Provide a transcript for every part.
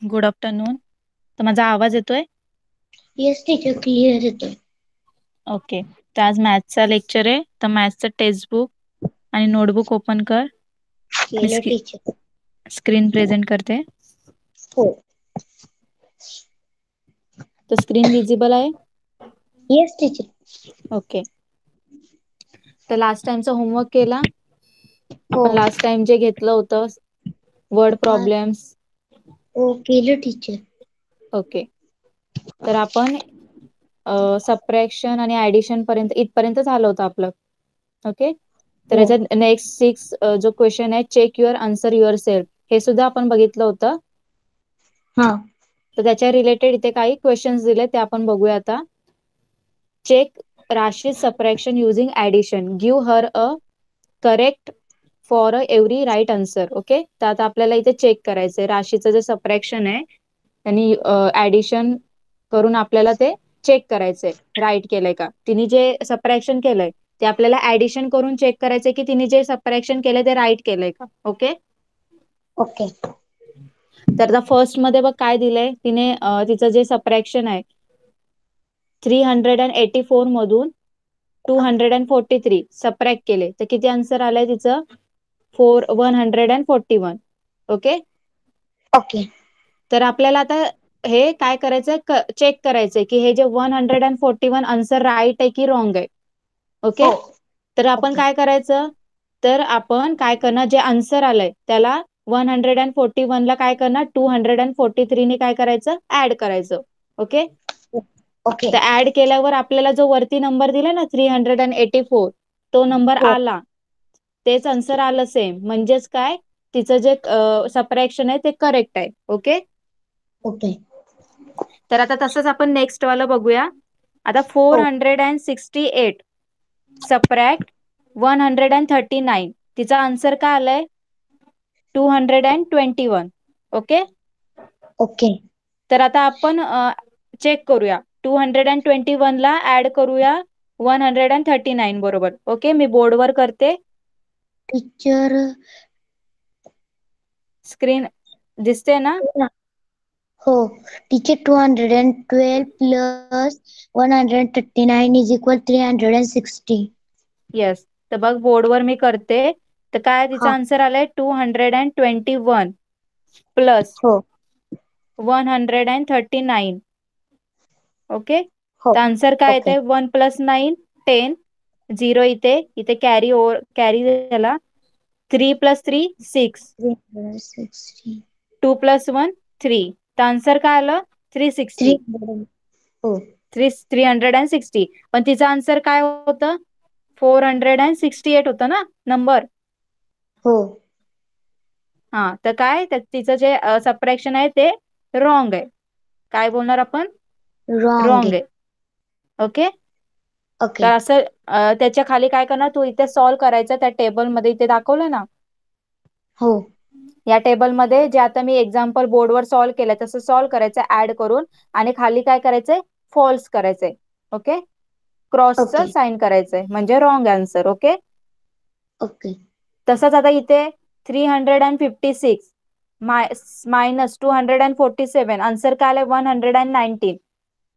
Good afternoon. तर माझा आवाज येतोय? येस टीचर, क्लिअर येतोय. ओके. तर आज मॅथ्सचा लेक्चर आहे. तर मॅथ्सचं टेक्स्टबुक आणि नोटबुक ओपन कर. मी केलं टीचर. स्क्रीन प्रेझेंट करते. हो. तर स्क्रीन विजिबल आहे? Yes teacher. ओके. तर लास्ट टाइमचा होमवर्क केला हो. आपण? लास्ट टाइम जे घेतलं होतं वर्ड प्रॉब्लेम्स. हो केलं टीचर. ओके. तर आपण सबट्रॅक्शन आणि ऍडिशन पर्यंत इथपर्यंत झालं होतं आपलं. ओके. तर हो. याच्यात नेक्स्ट 6 जो क्वेश्चन आहे, check your answer yourself, हे सुद्धा आपण बघितलं होतं. हा. तर त्याच्या रिलेटेड इथे काही क्वेश्चन्स दिले, ते आपण बघूया आता. चेक राशी subtraction using addition, give her a correct for every right answer. Okay. तर आता आपल्याला इथे चेक करायचंय राशीचं जे सबट्रॅक्शन आहे त्यांनी ऍडिशन करून आपल्याला ते चेक करायचंय राईट केलंय का. तिने जे सबट्रॅक्शन केलंय ते आपल्याला ऍडिशन करून चेक करायचंय की तिने जे सबट्रॅक्शन केलंय ते राईट केलंय का. ओके. ओके. तर आता फर्स्ट मध्ये बघ काय दिलंय तिने. तिचं जे सबट्रॅक्शन आहे 384 मधून 243 सबट्रॅक्ट केले, तर किती आन्सर आलंय तिचं? 141. ओके. ओके. तर आपल्याला आता हे काय करायचंय, चेक करायचंय की हे जे 141 आन्सर राईट आहे की रॉंग आहे. ओके. हो. तर आपण ओके. काय करायचं, तर आपण काय करणार, जे आन्सर आलंय त्याला 141 ला काय करणार, 243 ने काय करायचं, ऍड करायचं. ओके. ओके. तर ऍड केल्यावर आपल्याला जो वरती नंबर दिला ना 384, तो नंबर हो. आला, तेच आन्सर आलं सेम. म्हणजेच काय, तिचं जे सबट्रॅक्शन आहे ते करेक्ट आहे. ओके. ओके. तर आता तसंच आपण नेक्स्ट वाला बघूया. आता हो. 468 सबट्रॅक्ट 139, तिचा आन्सर काय आलाय? 221. ओके. ओके. तर आता आपण चेक करूया. 221 ला ऍड करूया 139 बरोबर. ओके. मी बोर्डवर करते. टीचर. स्क्रीन दिसते ना? हो teacher. 212 plus 139 is equal 360. Yes. तर बघ बोर्डवर मी करते. तर काय तिचा हा. आन्सर आलाय 221 प्लस हो. 139. ओके. हो. तर आन्सर काय ओके. येते? 1 + 9 10. 0 इथे इथे कॅरी ओव्हर, कॅरी झाला. 3 + 3 6. 360. 2 + 1 3. तर आन्सर काय आलं? 360. 300. हो. 360. पण तिचा आन्सर काय होतं? 468 होतं ना नंबर. हो. हा. तर काय तिचं जे सबट्रॅक्शन आहे ते रॉंग आहे. काय बोलणार आपण? रॉंग रॉंग आहे. आहे. ओके. ओके. तर असं त्याच्या खाली काय करणार, तू इथे सॉल्व्ह करायचं त्या टेबलमध्ये, इथे दाखवलं ना. हो. या टेबलमध्ये जे आता मी एक्झाम्पल बोर्डवर सॉल्व्ह केलं तसं सॉल्व्ह करायचं ऍड करून, आणि खाली काय करायचंय, फॉल्स करायचंय. ओके. क्रॉसचं ओके. साइन करायचंय म्हणजे रॉंग आन्सर. ओके. ओके. तसंच आता इथे 356 मायनस 247, आन्सर काय आलंय? 119.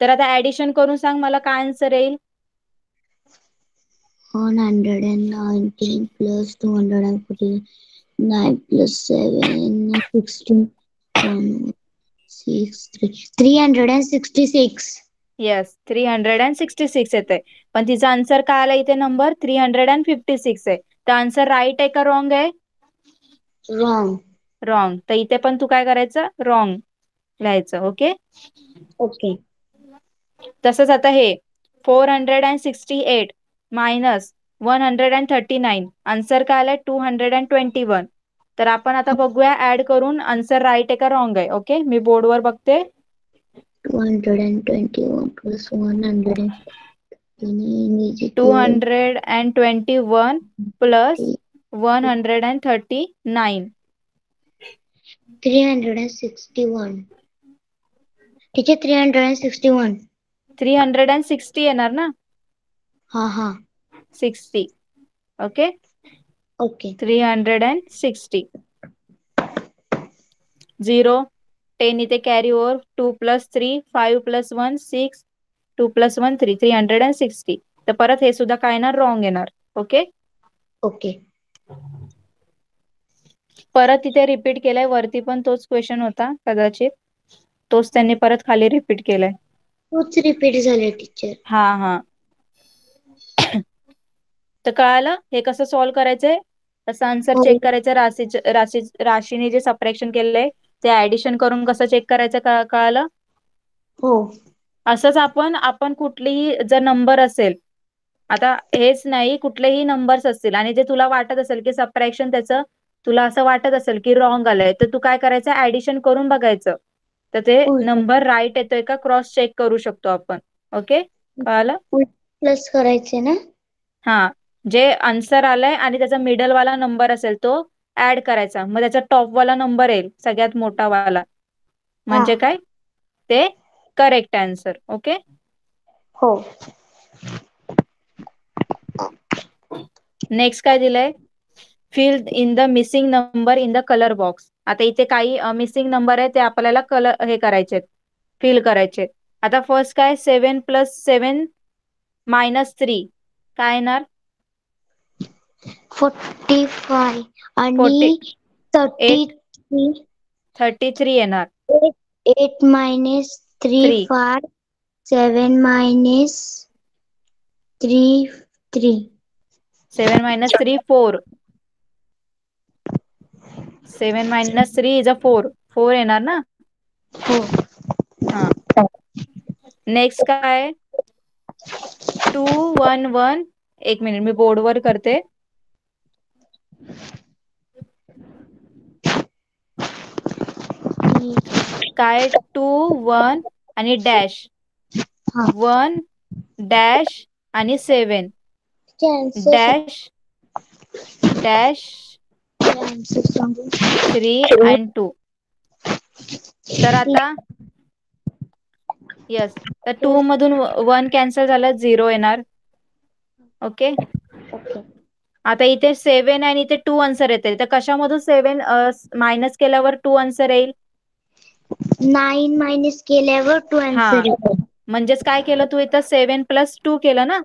तर आता ऍडिशन करून सांग मला काय आन्सर येईल. 119 plus 249 plus 7 16 1 6 366. येस. 366 येते. पण तिचा आन्सर काय आला इथे, नंबर 356 आहे. तर आन्सर राईट आहे का रॉंग आहे? Wrong. रॉंग. तर इथे पण तू काय करायचं, रॉंग लिहायचं. ओके. ओके. तसंच आता हे 468 मायनस 139, आन्सर काय आलाय? 221. तर आपण आता बघूया ऍड करून आन्सर राईट आहे का रॉंग आहे. ओके. मी बोर्डवर बघते. 221 plus 139 is equal 221 plus to 139. 361. Teacher 361. 360 येणार ना. हा हा. 60. ओके. ओके. 360. 0 10 इथे carry over, 2 plus 3 5 plus 1 6 2 plus 1 3 360. तर परत हे सुद्धा काय येणार, रॉंग येणार. ओके. ओके. परत इथे रिपीट केलाय, वरती पण तोच क्वेश्चन होता कदाचित, तोच त्यांनी परत खाली रिपीट केलाय. तोच रिपीट झाले टीचर. हा हा. तर कळालं हे कसं सॉल्व्ह करायचंय, कसं आन्सर हो चेक करायचं, राशीने जे सबट्रॅक्शन केलेलं आहे ते ऍडिशन करून कसं चेक करायचं, कळालं. हो. असंच आपण कुठलीही जर नंबर असेल, आता हेच नाही कुठलेही नंबर्स असतील आणि जे तुला वाटत असेल की सबट्रॅक्शन त्याचं तुला असं वाटत असेल की रॉंग आलंय, तर तू काय करायचं, ऍडिशन करून बघायचं, तर ते नंबर राईट येतोय का क्रॉस चेक करू शकतो आपण. ओके, कळालं. प्लस करायचे ना. हा, जे आन्सर आलंय आणि त्याचा मिडल वाला नंबर असेल तो ऍड करायचा, मग त्याचा टॉप वाला नंबर येईल सगळ्यात मोठा वाला, हा. म्हणजे काय ते करेक्ट आन्सर. ओके. हो. नेक्स्ट काय दिलंय, fill in the missing number in the colour box. आता इथे काही मिसिंग नंबर आहे ते आपल्याला कलर हे करायचे, फिल करायचे. आता फर्स्ट काय, 7 प्लस 7 मायनस 3 काय येणार, 45 फोर्टी आणि 33. 33 येणार. 8 minus 3 3 5 7 minus 3 3. 7 minus 3 4. 7 minus 3 is a 4. 4 येणार ना. हो. हा. नेक्स्ट काय, 2 1 1. एक मिनिट मी बोर्डवर करते. काय 2 1 आणि डॅश हा. 1 डॅश आणि 7 आन्सर डॅश डॅश सांगू. 3 and 2. तर आता येस, तर 2 मधून 1 कॅन्सल झालं, 0 येणार. ओके. ओके. आता इथे 7 आणि इथे 2 आन्सर येते, तर कशामधून 7 मायनस केल्यावर 2 आन्सर येईल. 9 मायनस केल्यावर 2 हा, आन्सर येतो. म्हणजेच काय केलं तू इथं 7 प्लस 2 केलं ना, हो.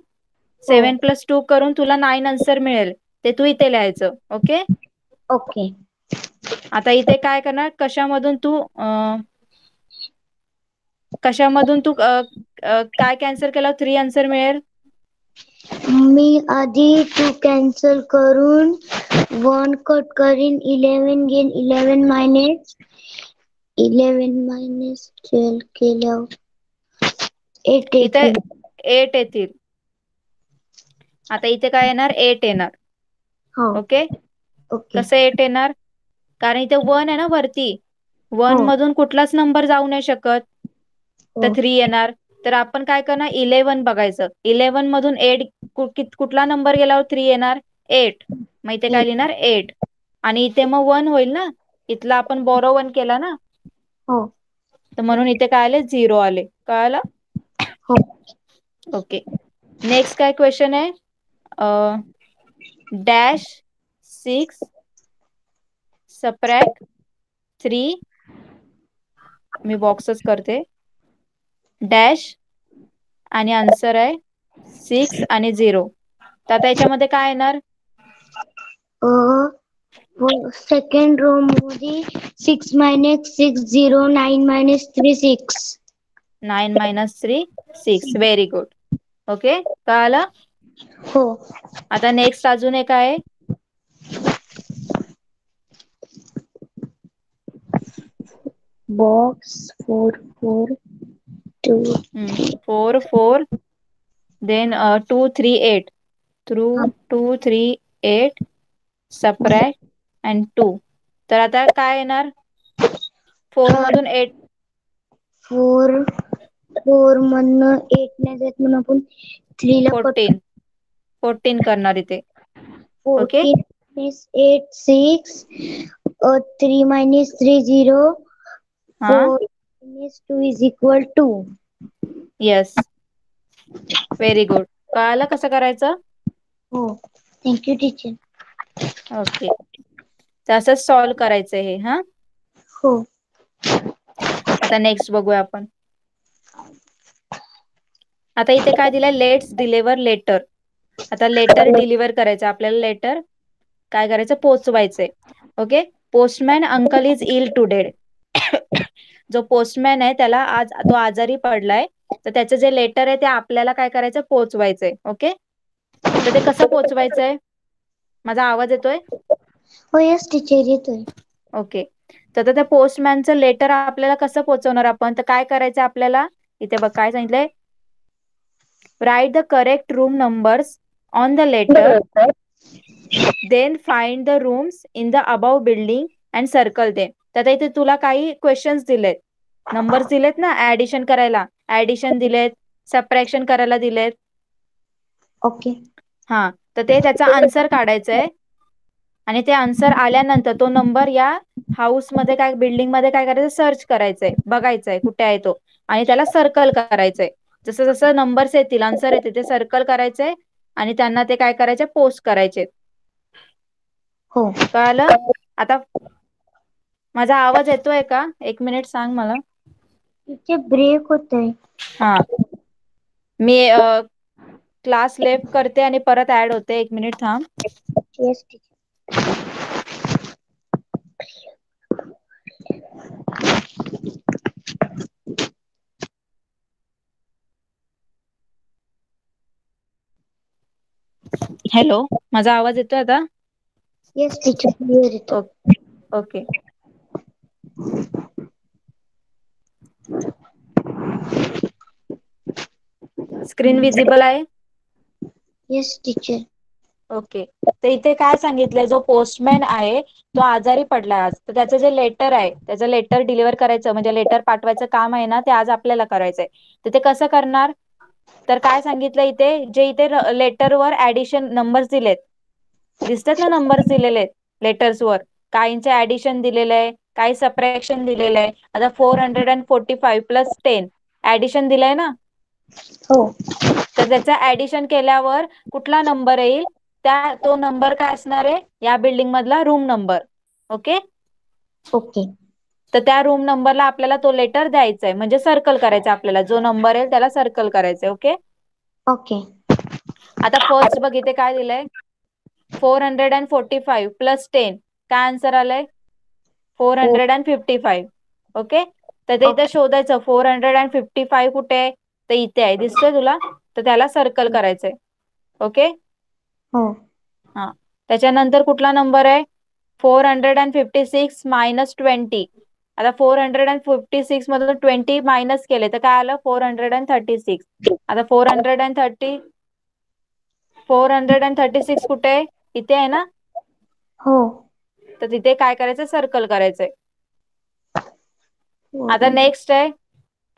7 प्लस 2 करून तुला 9 आन्सर मिळेल, ते तू इथे लिहायचं. ओके. ओके. आता इथे काय करणार, कशामधून तू काय कॅन्सल केलं, 3 आन्सर मिळेल. मी आधी 2 कॅन्सल करून 1 कट करीन, 11 घेईन, 11 मायनस 12 केल्यावर 8 इथे येतील. 8 येतील. आता इथे काय येणार, 8 येणार. हो. ओके. ओके. कसं 8 येणार, कारण इथे 1 आहे ना वरती, हो. 1 मधून कुठलाच नंबर जाऊ नाही शकत, तर हो. 3 येणार. तर आपण काय करणार, 11 बघायचं, 11 मधून 8 कुठला नंबर गेल्यावर 3 येणार, 8. मग इथे काय 8. लिहिणार, 8. आणि इथे मग 1 होईल ना, इथला आपण बोरो 1 केला ना, हो. तर म्हणून इथे काय आले, 0 आले. कळालं. हो. ओके. नेक्स्ट काय क्वेश्चन आहे, डॅश 6 सबट्रॅक्ट 3, मी बॉक्सच करते, डॅश आणि आन्सर आहे 6 आणि 0. तर आता याच्यामध्ये काय येणार, सेकंड रो मध्ये 6 minus 6 0 9 minus 3 6. 9 minus 3 6. Very good. Okay, कळालं. हो. आता नेक्स्ट अजून एक आहे, बॉक्स 4 4 2. 4 4 देन 2 3 8 थ्रू हा. 2 3 8 सबट्रॅक्ट अँड 2. तर आता काय येणार, 4 मधून 8 4 4 मधनं 8 नाही जात म्हणून आपण 3 ला कट. 14 14 करणार इथे. ओके. 14 minus 8 6. 3 minus 3 0. हा. 4 minus 2 is equal to. Yes, very good. कळालं कसं करायचं. हो. Thank you teacher. ओके, तर असंच सॉल्व करायचं हे. हा. हो. आता नेक्स्ट बघूया आपण. आता इथे काय दिलंय, लेट्स डिलिव्हर लेटर. आता लेटर डिलिव्हर करायचं आपल्याला, लेटर काय करायचं, पोचवायचंय. Okay. Postman uncle is ill today. जो पोस्टमॅन आहे त्याला आज तो आजारी पडलाय, तर त्याचं जे लेटर आहे ते आपल्याला काय करायचं, पोचवायचंय. ओके. तर ते कसं पोचवायचंय, माझा आवाज येतोय? हो यस टीचर येतोय. ओके. तर त्या पोस्टमॅनचं लेटर आपल्याला कसं पोहोचवणार आपण, तर काय करायचं आपल्याला, इथे बघ काय सांगितलंय, write the correct room numbers on the letter, then find the rooms in the above building and circle them. तर इथे तुला काही क्वेश्चन्स दिलेत, नंबर्स दिलेत ना ऍडिशन करायला, ऍडिशन दिलेत, सबट्रॅक्शन करायला दिलेत. ओके. हा, तर ते त्याचा आन्सर काढायचंय आणि ते आन्सर आल्यानंतर तो नंबर या हाऊस मध्ये काय, बिल्डिंग मध्ये काय करायचं, सर्च करायचंय, बघायचंय कुठे आहे तो, आणि त्याला सर्कल करायचंय. जसं जसं नंबर्स येतील, आन्सर येतील, ते सर्कल करायचंय आणि त्यांना ते काय करायचे, पोस्ट करायचे. हो. कळालं? आता माझा आवाज येतोय का, एक मिनिट सांग मला. टीचर ब्रेक होतोय. हा, मी क्लास लेफ्ट करते आणि परत ऍड होते, एक मिनिट थांब. Yes teacher. हॅलो, माझा आवाज येतोय आता? येस टीचर क्लियर येतोय. ओके. स्क्रीन विजिबल आहे? Yes teacher. ओके. तर इथे काय सांगितलंय, जो पोस्टमॅन आहे तो आजारी पडलाय आज, तर त्याचं जे लेटर आहे, त्याचं लेटर डिलिव्हर करायचं, म्हणजे लेटर पाठवायचं काम आहे ना, ते आज आपल्याला करायचंय. तर ते कसं करणार, तर काय सांगितलं इथे, जे इथे लेटरवर ऍडिशन नंबर्स दिलेत, दिसतात ना नंबर्स दिलेले लेटर्स वर, काहींचे ऍडिशन दिलेलं आहे, काही सबट्रॅक्शन दिलेलं आहे. आता 445 प्लस 10 ऍडिशन दिलंय ना, हो. तर त्याचं ऍडिशन केल्यावर कुठला नंबर येईल, तो नंबर काय असणार आहे, या बिल्डिंग मधला रूम नंबर. ओके. ओके. तर त्या रूम नंबरला आपल्याला तो लेटर द्यायचा आहे, म्हणजे सर्कल करायचा आपल्याला, जो नंबर येईल त्याला सर्कल करायचंय. ओके. ओके. आता फर्स्ट बघ इथे काय दिलंय, 445 प्लस 10 काय आन्सर आलंय, 455. ओके. तर ते इथे ओके. शोधायचं, 455 कुठे आहे, तर इथे आहे, दिसतोय तुला, तर त्याला सर्कल करायचंय. ओके. हो. हा, त्याच्यानंतर कुठला नंबर आहे, 456 मायनस 20. आता 456 मधून 20 मायनस केले तर काय आलं, 436. आता 436 कुठे आहे, इथे आहे ना, हो. तर तिथे काय करायचं, सर्कल करायचंय. आता 400. नेक्स्ट आहे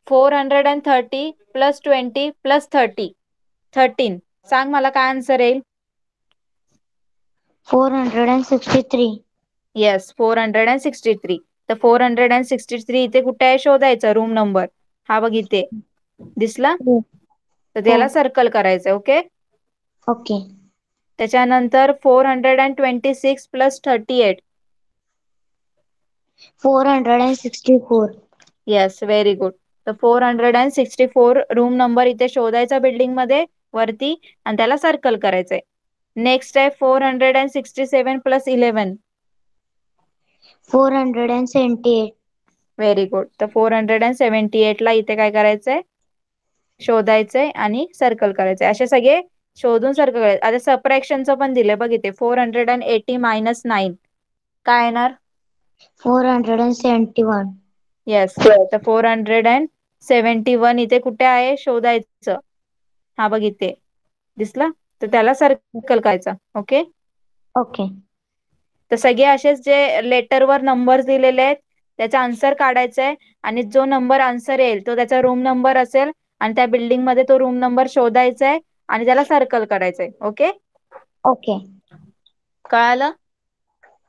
430 प्लस 20 प्लस 13. सांग मला काय आन्सर येईल. 463. येस, 463. तर 463 इथे कुठे आहे, शोधायचं रूम नंबर, हा बघ इथे दिसला, हो. तर हो. त्याला सर्कल करायचं. ओके. ओके. त्याच्यानंतर 426 प्लस 38. 464. Yes, very good. तर 464 रूम नंबर इथे शोधायचा बिल्डिंग मध्ये वरती, आणि त्याला सर्कल करायचंय. नेक्स्ट आहे 467 प्लस 11. 478. Very good. तर 478 ला इथे काय करायचंय, शोधायचंय आणि सर्कल करायचंय. असे सगळे शोधून सर्कल करायचं. आता सबट्रॅक्शनचं पण दिलंय बघ इथे, 480 मायनस 9 काय येणार, 471. येस. तर 471 इथे कुठे आहे, शोधायचं, हा बघ इथे दिसला, तर त्याला सर्कल करायचा. ओके. ओके. तर सगळे असेच जे लेटरवर नंबर दिलेले आहेत त्याचा आन्सर काढायचा आहे, आणि जो नंबर आन्सर येईल तो त्याचा रूम नंबर असेल, आणि त्या बिल्डिंग मध्ये तो रूम नंबर शोधायचा आहे आणि त्याला सर्कल करायचंय. ओके. ओके. कळालं?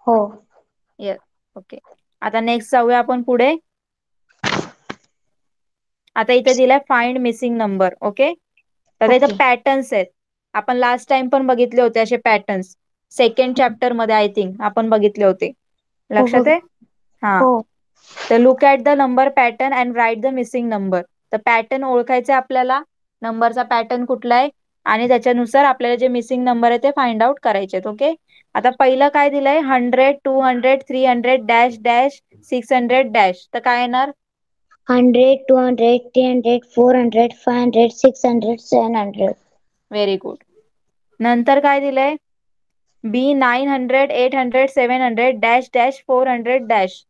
हो. येस. ओके. आता नेक्स्ट जाऊया आपण पुढे. आता इथे दिलाय फाइंड मिसिंग नंबर. ओके. तर इथं ओके. पॅटर्न्स आहेत, आपण लास्ट टाइम पण बघितले होते असे पॅटर्न्स, सेकंड चॅप्टर मध्ये आय थिंक आपण बघितले होते, हो लक्षात बघ. आहे? हा. हो. तर look at the number pattern and write the missing number. तर पॅटर्न ओळखायचे आपल्याला, नंबरचा पॅटर्न कुठला आहे आणि त्याच्यानुसार आपल्याला जे मिसिंग नंबर आहे ते फाइंड आउट करायचे. ओके, आता पहिलं काय दिलंय 100, 200, 300 डॅश डॅश 600 डॅश. तर काय येणार? 100, 200, 300, 400, 500, 600, 700. Very good. नंतर काय दिलंय? बी 900, 800, 700 dash dash 400 dash.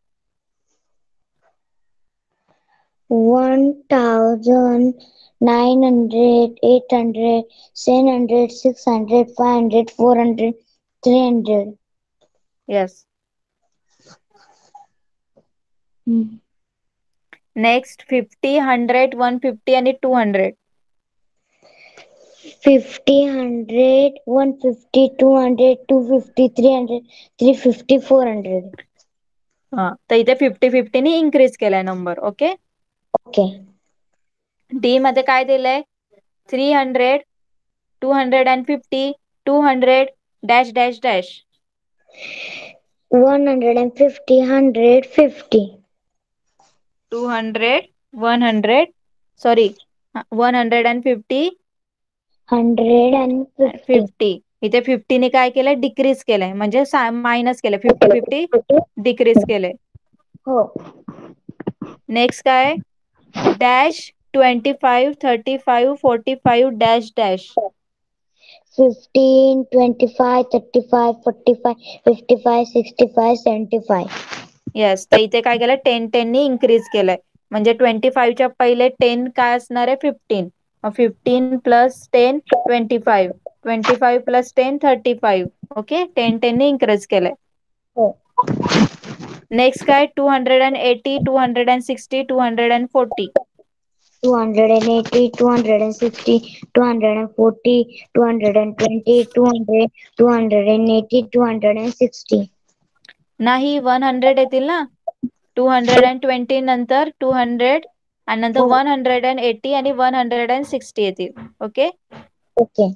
1000, 900, 800, 700, 600, 500, 400, 300. Yes. Hmm. Next 50, 100, 150 आणि 200. 50, 100, 150, 200, 250, 300, 350, 400. हा, तर इथे 50-50 ने इन्क्रीज केलाय नंबर. ओके. ओके. डी मध्ये काय दिलंय? 300, 250, 200 डॅश डॅश डॅश. 150, 150. 200, 100, सॉरी 150 150. 50. इथे 50 ने काय केलंय? डिक्रीज केलंय, म्हणजे मायनस केलंय. 50-50 डिक्रीज केलंय. हो. नेक्स्ट काय? Dash 25, 35, 45 dash dash. 15, 25, 35, 45, 55, 65, 75. येस. तर इथे काय केलंय? 10-10 ने इन्क्रीज केलंय, म्हणजे 25 च्या पहिले 10 काय असणार आहे? 15. 15 प्लस 10 25, 25 प्लस 10 35. ओके, 10-10 ने इन्क्रीज केलंय. हो. नेक्स्ट काय? 280, 260, 240. 280, 260, 240, 220, 200, 280, 260. नाही, 100 येतील ना. 220 नंतर 200 आणि नंतर हो. 180 आणि 160 येतील. ओके. ओके.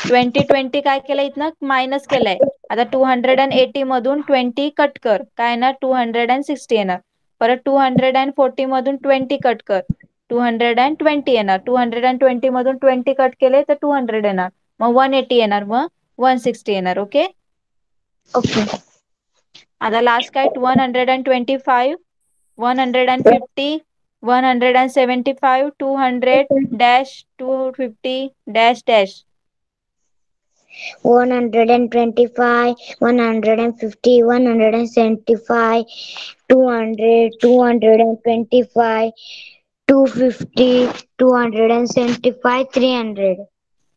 20 काय केलं? इथनं मायनस केलंय. आता 280 मधून 20 कट कर, काय येणार? 260 येणार. परत 240 मधून 20 कट कर, 220 येणार. 220 मधून 20 कट केले तर 200 येणार. मग 180 येणार, मग 160 येणार. ओके. ओके. आता लास्ट काय? 125, 150, 175, 200 डॅश 250 डॅश डॅश. 125, 150, 175, 200, 225, 250, 275, 300.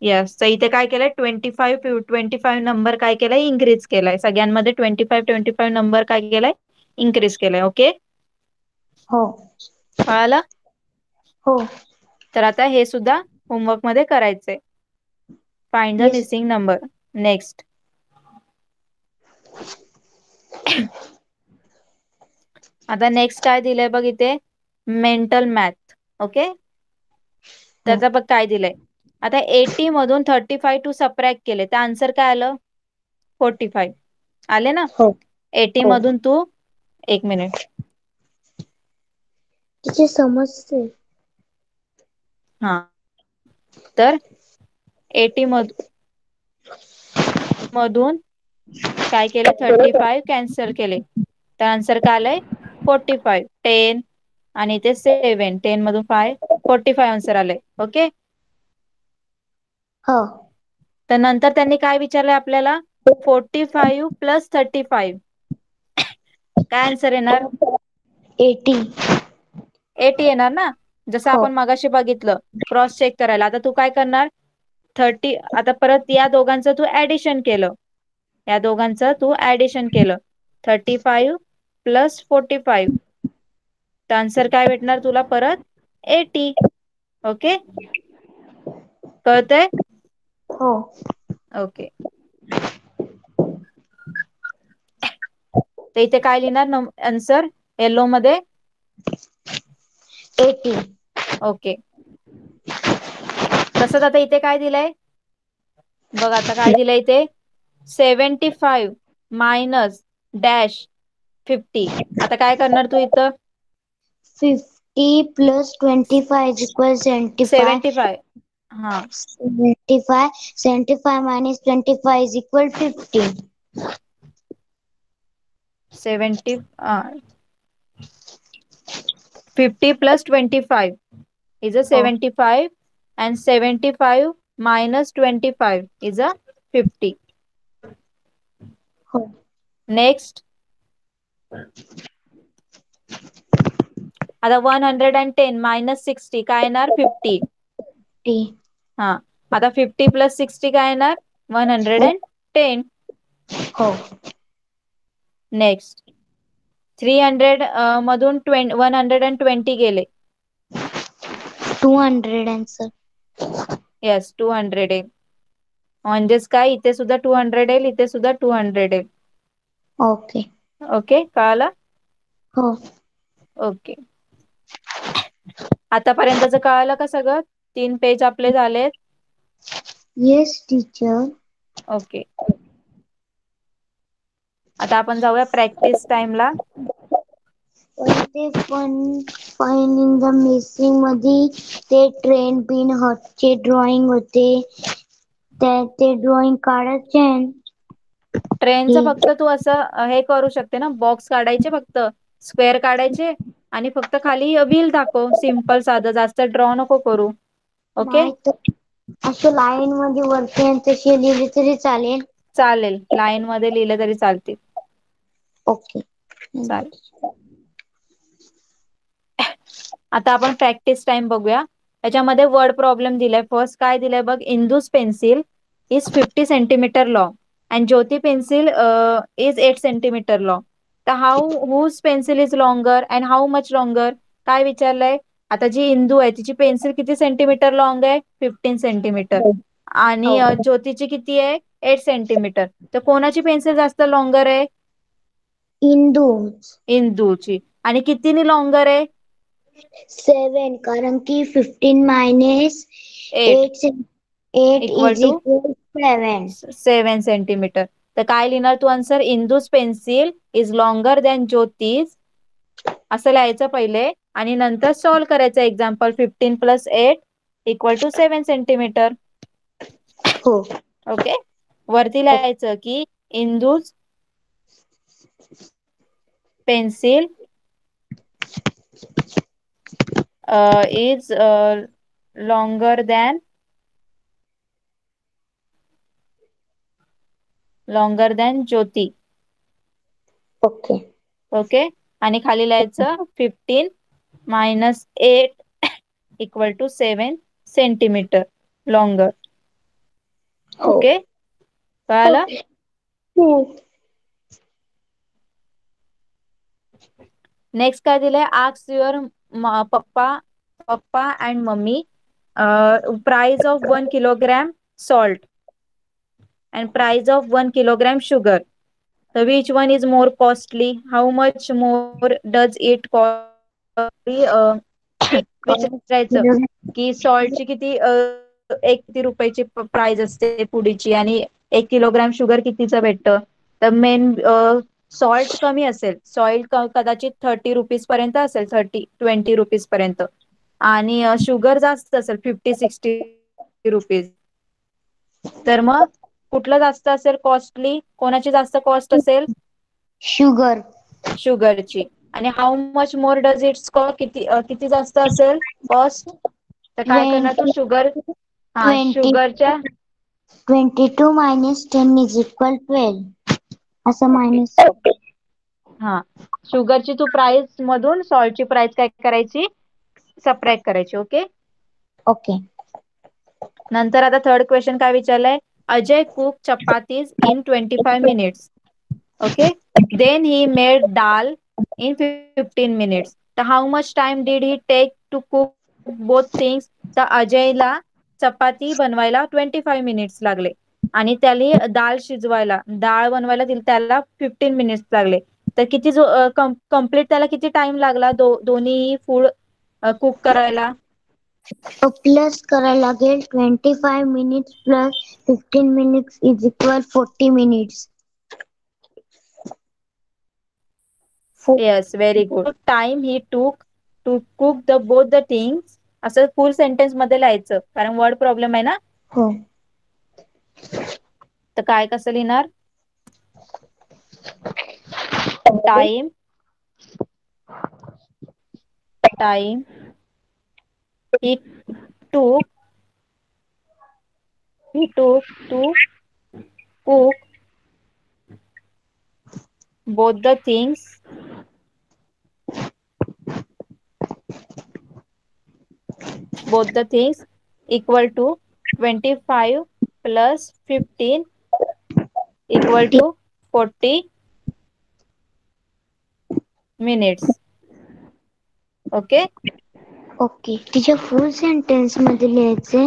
येस. तर इथे काय केलंय? 25 नंबर काय केलंय? इन्क्रीज केलाय. सगळ्यांमध्ये 25 नंबर काय केलाय? इन्क्रीज केलाय. ओके. हो. कळालं? हो. तर आता हे सुद्धा होमवर्क मध्ये करायचंय. Find the yes. Missing number. Next. आता नेक्स्ट काय दिलंय बघ इथे? Mental math. ओके. हो. त्याचा बघ काय दिलंय. आता 80 मधून 35 टू सबट्रॅक्ट केले तर आन्सर काय आलं? 45 आले ना. हो. 80 हो. मधून तू, एक मिनिट, तिचे समजते. हा, तर 80 मधून काय केले? 35 कॅन्सल केले तर आन्सर काय आलंय? 45. 10 आणि ते 7, 10 मधून 5, 45 आन्सर आलंय. ओके. हो. तर नंतर त्यांनी काय विचारलंय आपल्याला? 45 प्लस 35 काय आन्सर येणार? 80. 80 येणार ना. जसं हो. आपण मगाशी बघितलं, क्रॉस चेक करायला. आता तू काय करणार? 30, आता परत या दोघांचं तू ऍडिशन केलं, या दोघांचं तू ऍडिशन केलं, 35 प्लस 45 तर आन्सर काय भेटणार तुला? परत 80. ओके. कळतंय? हो. ओके. तर इथे काय लिहिणार आन्सर येलो मध्ये? 80. ओके. तसंच आता इथे काय दिलंय बघ. आता काय दिलंय इथे? 75 मायनस डॅश 50. आता काय करणार तू इथं? 50 plus 25 is equal 75. 75. हा 75. 75 minus 25 is equal 50. 70 50 plus 25 is a Oh, 75, and 75 minus 25 is a 50. oh, Next, आता 110 minus 60 काय येणार? 50. 50. हा आता 50 plus 60 काय येणार? 110. Oh, नेक्स्ट 300 मधून 120 गेले. 200 answer. येस 200 येईल. म्हणजेच काय, इथे सुद्धा 200 येईल, इथे सुद्धा 200 येईल. Okay. ओके, कळालं? Oh, ओके, आतापर्यंतच कळालं का सगळं? 3 पेज आपले झालेत. yes, teacher. ओके, आता आपण जाऊया प्रॅक्टिस टाइमला. पण फाइन इन द मिसिंग मध्ये ते ट्रेन पिन हॉटचे ड्रॉइंग होते. ते ड्रॉइंग काढायचे. ट्रेनचं फक्त तू असं हे करू शकते ना, बॉक्स काढायचे, फक्त स्क्वेअर काढायचे आणि फक्त खाली व्हील दाखव. सिम्पल साधं, जास्त ड्रॉ नको करू. ओके, नाही तर असं लाईन मध्ये वरती तशी लिहिली तरी चालेल. चालेल, लाईन मध्ये लिहिलं तरी चालतील. ओके. चालेल. आता आपण प्रॅक्टिस टाइम बघूया. त्याच्यामध्ये वर्ड प्रॉब्लेम दिलाय. फर्स्ट काय दिलाय बघ, Indu's pencil is 50 centimetre long and Jyoti pencil is 8 centimetre long. तर how whose pencil is longer and how much longer, काय विचारलंय? आता जी इंदू आहे तिची पेन्सिल किती सेंटीमीटर लॉंग आहे? 15 सेंटीमीटर. आणि हो. ज्योतीची किती आहे? 8 सेंटीमीटर. तर कोणाची पेन्सिल जास्त लॉंगर आहे? इंदू. इंदूची. आणि कितीनी लॉंगर आहे? 7, कारण की 15 minus 8 8 8 equal is to equal 7. 7 centimetre. तर काय लिहिणार तू answer? Indu's pencil is longer than Jyoti's, असं लिहायचं पहिले आणि नंतर सॉल्व करायचं. Example 15 plus 8 equal to 7 centimetre. हो. ओके, वरती लिहायचं की Indu's pencil is longer than Jyoti. Okay. Okay, आणि खाली लिहायचं 15 minus 8 equal to 7 centimetre longer. हो. ओके, कळालं? ओके. हो. नेक्स्ट काय दिलंय? आस्क युअर पप्पा and mummy price of 1 kilogram salt and price of 1 kilogram sugar. So which one is more costly? How much more does it cost? विचारायचं की सॉल्टची किती एक किती रुपयाची प्राइस असते पुडीची, आणि 1 किलोग्राम शुगर कितीचं भेटतं? तर मेन सॉल्ट कमी असेल. सॉल्ट कदाचित 30 रुपीज पर्यंत असेल, 20 रुपीज पर्यंत. आणि शुगर जास्त असेल, 50-60 रुपीज. तर मग कुठलं जास्त असेल कॉस्टली? कोणाची जास्त कॉस्ट असेल? शुगर. शुगरची. आणि how much more does it's cost, किती किती जास्त असेल कॉस्ट? तर काय करणार तू? 20 शुगर, हा 20 शुगरच्या 22 minus 10 is equal 12. असं ओके, मायनस. हा शुगरची तू प्राइस मधून सॉल्टची प्राइस काय करायची? सबट्रॅक्ट करायची. Okay, okay. नंतर आता थर्ड क्वेश्चन काय विचारलंय? Ajay cook chapatis in 25 minutes. Okay, then he made dal in 15 minutes. तर how much time did he take to cook both things? तर अजयला चपाती बनवायला 25 मिनिट्स लागले आणि त्याला डाळ बनवायला त्याला 15 मिनिट्स लागले. तर किती कम्प्लीट त्याला किती टाइम लागला दोन्ही फूड कुक करायला? प्लस करायला लागेल. 25 minutes plus 15 minutes is equal 40 minutes. Yes, very good. Time he took to cook the both the things असं फुल सेंटेन्स मध्ये लिहायचं, कारण वर्ड प्रॉब्लेम आहे ना. हो. तर काय कसं लिहिणार? Time time he took to cook both the things equal to 25 plus 15 equal to 40 minutes. Okay. Okay. तिच्या फुल सेंटेन्स मध्ये लिहायचंय?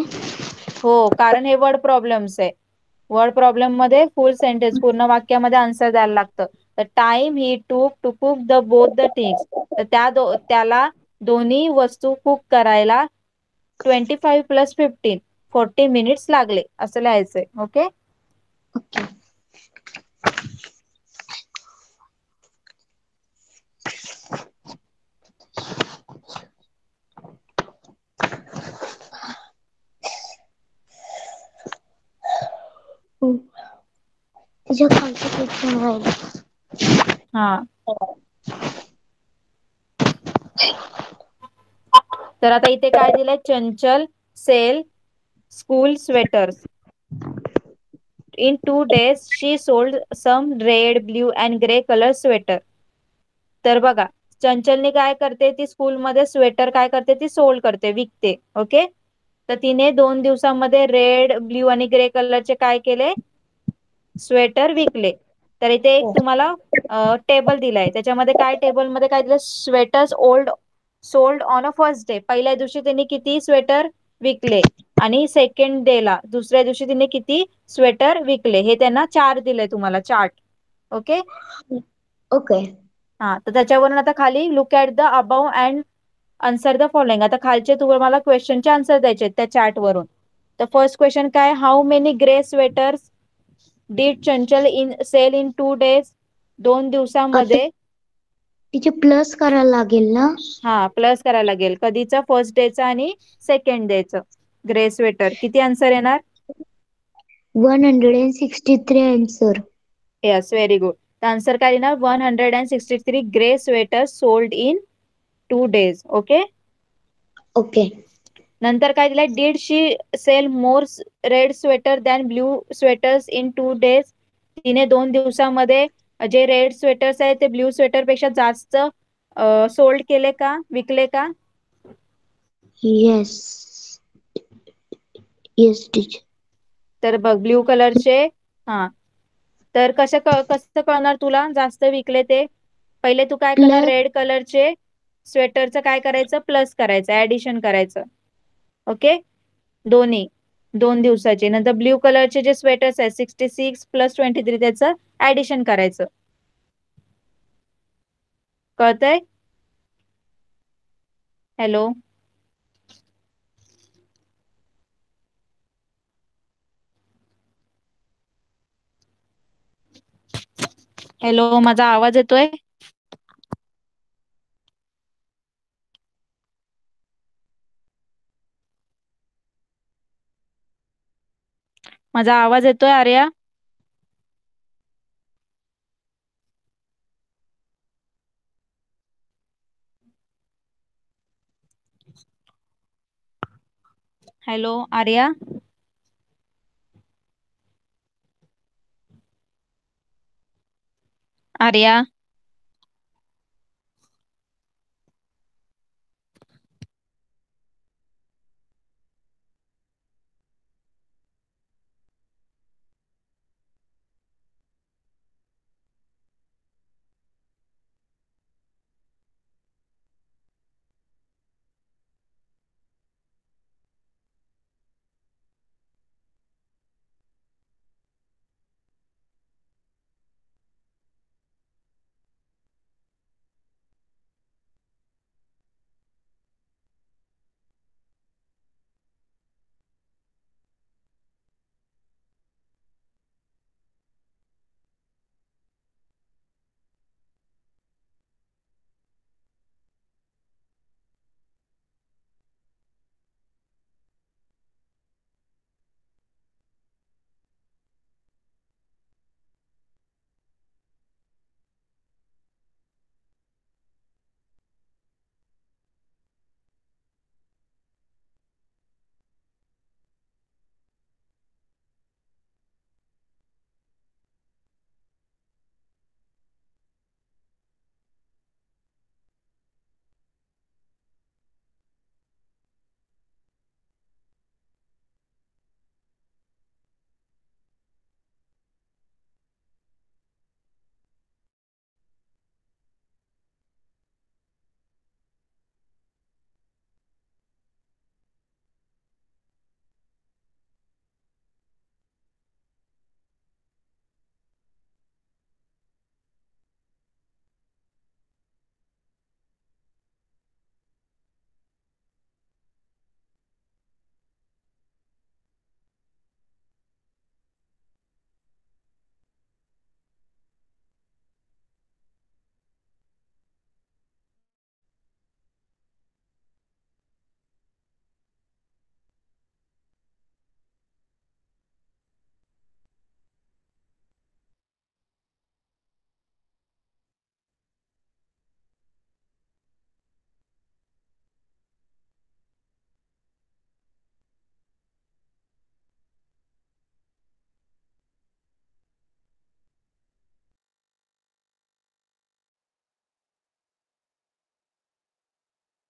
हो, कारण हे वर्ड प्रॉब्लेम्स आहे. वर्ड प्रॉब्लेम मध्ये फुल सेंटेन्स पूर्ण वाक्यामध्ये आन्सर द्यायला लागतं. तर time he took to cook the both the things, तर त्याला दोन्ही वस्तू कुक करायला 25 प्लस 15 40 मिनिट्स लागले असं लिहायचंय. ओके. ओके. तिच्या खालचं क्वेश्चन राहिलं. हा, तर आता इथे काय दिलंय? Chanchal sell school sweaters in 2 days she sold some red blue and grey colour sweater. तर बघा, चंचलने काय करते, ती स्कूलमध्ये स्वेटर काय करते, ती सोल्ड करते, विकते. ओके. तर तिने 2 दिवसामध्ये रेड ब्ल्यू आणि ग्रे कलरचे काय केले? स्वेटर विकले. तर इथे एक तुम्हाला टेबल दिलाय, त्याच्यामध्ये काय टेबलमध्ये काय दिलं? Sweaters old sold on a first day, पहिल्या दिवशी त्यांनी किती स्वेटर विकले, आणि सेकंड डे ला दुसऱ्या दिवशी तिने किती स्वेटर विकले, हे त्यांना चार्ट दिलंय तुम्हाला, चार्ट. ओके. ओके. हा, तर त्याच्यावरून आता खाली look at the above and answer the following. आता खालचे तुम्हाला क्वेश्चनचे आन्सर द्यायचे त्या चार्ट वरून. तर फर्स्ट क्वेश्चन काय? How many grey sweaters did Chanchal in sell in 2 days? 2 दिवसामध्ये. तिचे प्लस करायला लागेल ना? हा, प्लस करायला लागेल. कधीचा? फर्स्ट डेचा आणि सेकंड डेचं. ग्रे स्वेटर किती आन्सर येणार? 163 आन्सर. Yes, very good. तर आन्सर काय येणार? 163 grey sweater sold in 2 days. Okay. Okay. नंतर काय दिलंय? Did she sell more red sweater than blue sweaters in 2 days? तिने 2 दिवसामध्ये जे रेड स्वेटर्स आहे ते ब्ल्यू स्वेटर पेक्षा जास्त सोल्ड केले का, विकले का? येस. Yes teacher. तर बघ, ब्ल्यू कलरचे. हा, तर कसं कळणार तुला जास्त विकले ते? पहिले तू काय करणार? प्लस. रेड कलरचे स्वेटरचं काय करायचं? प्लस करायचं, ऍडिशन करायचं. ओके. दोन्ही 2 दिवसाचे. नंतर ब्ल्यू कलरचे जे स्वेटर्स आहेत 66 प्लस 23 त्याचं ऍडिशन करायचं. कळतंय? हॅलो. हॅलो, माझा आवाज येतोय? माझा आवाज येतोय आर्या? हॅलो आर्या. आर्या.